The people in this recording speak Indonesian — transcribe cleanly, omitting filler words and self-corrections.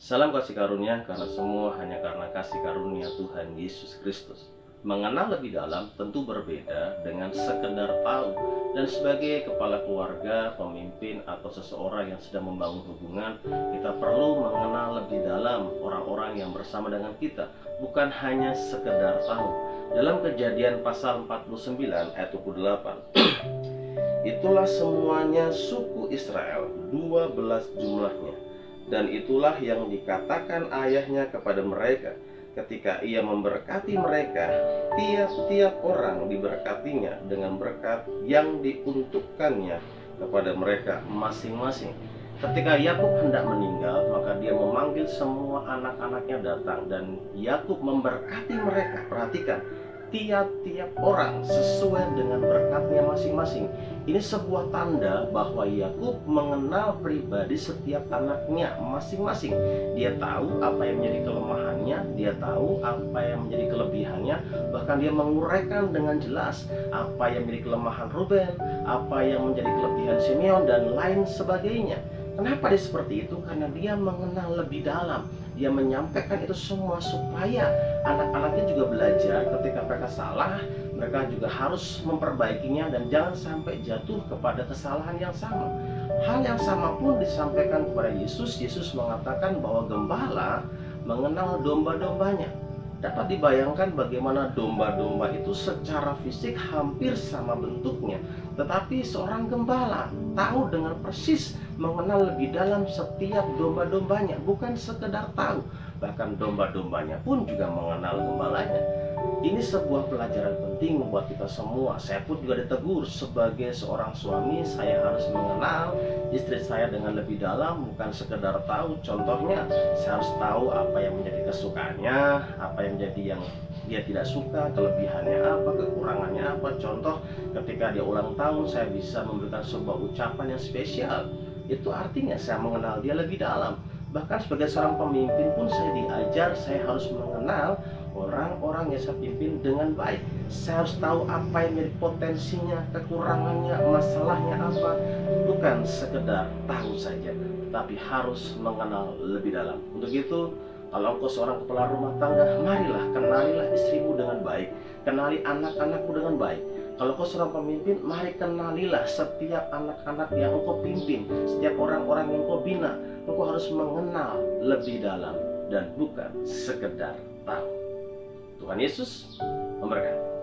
Salam kasih karunia karena semua hanya karena kasih karunia Tuhan Yesus Kristus. Mengenal lebih dalam tentu berbeda dengan sekedar tahu. Dan sebagai kepala keluarga, pemimpin, atau seseorang yang sedang membangun hubungan, kita perlu mengenal lebih dalam orang-orang yang bersama dengan kita, bukan hanya sekedar tahu. Dalam Kejadian pasal 49 ayat 28, itulah semuanya suku Israel, 12 jumlahnya. Dan itulah yang dikatakan ayahnya kepada mereka ketika ia memberkati mereka. Tiap-tiap orang diberkatinya dengan berkat yang diuntukkannya kepada mereka masing-masing. Ketika Yakub hendak meninggal, maka dia memanggil semua anak-anaknya datang, dan Yakub memberkati mereka. Perhatikan, tiap-tiap orang sesuai dengan berkatnya masing-masing. Ini sebuah tanda bahwa Yakub mengenal pribadi setiap anaknya masing-masing. Dia tahu apa yang menjadi kelemahannya, dia tahu apa yang menjadi kelebihannya, bahkan dia menguraikan dengan jelas apa yang menjadi kelemahan Ruben, apa yang menjadi kelebihan Simeon, dan lain sebagainya. Kenapa dia seperti itu? Karena dia mengenal lebih dalam. Dia menyampaikan itu semua supaya anak-anaknya juga belajar ketika mereka salah, mereka juga harus memperbaikinya dan jangan sampai jatuh kepada kesalahan yang sama. Hal yang sama pun disampaikan kepada Yesus. Yesus mengatakan bahwa gembala mengenal domba-dombanya. Dapat dibayangkan bagaimana domba-domba itu secara fisik hampir sama bentuknya, tetapi seorang gembala tahu dengan persis, mengenal lebih dalam setiap domba-dombanya, bukan sekedar tahu, bahkan domba-dombanya pun juga mengenal gembalanya. Ini sebuah pelajaran penting buat kita semua. Saya pun juga ditegur sebagai seorang suami, saya harus mengenal istri saya dengan lebih dalam, bukan sekedar tahu. Contohnya, saya harus tahu apa yang menjadi kesukaannya, apa yang menjadi yang dia tidak suka, kelebihannya apa, kekurangannya apa. Contoh, ketika dia ulang tahun, saya bisa memberikan sebuah ucapan yang spesial. Itu artinya saya mengenal dia lebih dalam. Bahkan sebagai seorang pemimpin pun saya diajar, saya harus mengenal orang-orang yang saya pimpin dengan baik. Saya harus tahu apa yang menjadi potensinya, kekurangannya, masalahnya apa. Bukan sekedar tahu saja, tapi harus mengenal lebih dalam. Untuk itu, kalau engkau seorang kepala rumah tangga, marilah kenalilah istrimu dengan baik, kenali anak-anakmu dengan baik. Kalau kau seorang pemimpin, mari kenalilah setiap anak-anak yang engkau pimpin, setiap orang-orang yang engkau bina. Engkau harus mengenal lebih dalam dan bukan sekedar tahu. Tuhan Yesus memberkati.